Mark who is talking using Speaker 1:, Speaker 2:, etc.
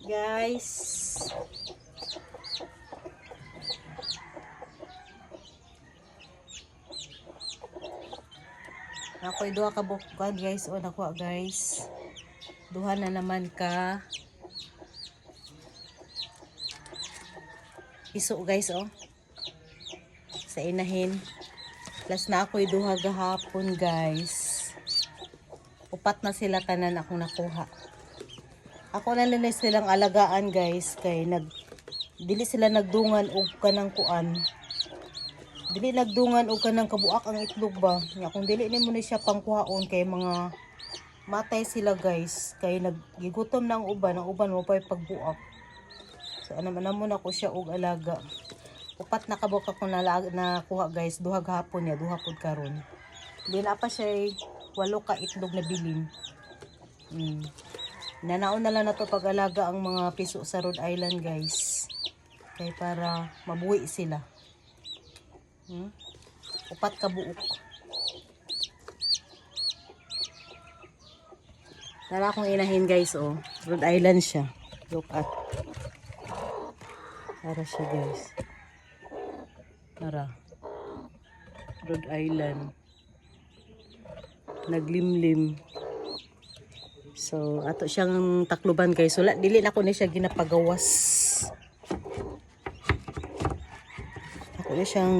Speaker 1: Guys. Ako'y duha ka bukan guys. O nakuha guys. Duha na naman ka. Iso guys oh. Sa inahin. Plus na ako'y duha gahapon guys. Upat na sila tanan akong nakuha. Ako na lang silang alagaan guys. Kay dili sila nagdungan og kanang kuan. Dili nagdungan og kanang kabuak ang itlog ba. Nya kung dili nimo ni siya pangkuhaon kay mga matay sila guys. Kay nagigutom na ang uban mo pa pagbuak. So ano mo na ko siya og alaga. Upat na kabuk ako nakuha guys. Duha gahapon niya, duha pud karon. Di na pa siya 8 ka itlog na bilin. Nanaon na lang na to pag-alaga ang mga piso sa Rhode Island guys. Kay para mabuhi sila. Upat ka buok. Tara akong inahin guys oh. Rhode Island siya. Look at. Para siya guys. Tara. Rhode Island. Naglimlim. So, ato siyang takluban guys. Wala, dili na ko na siya ginapagawas. Ako na siyang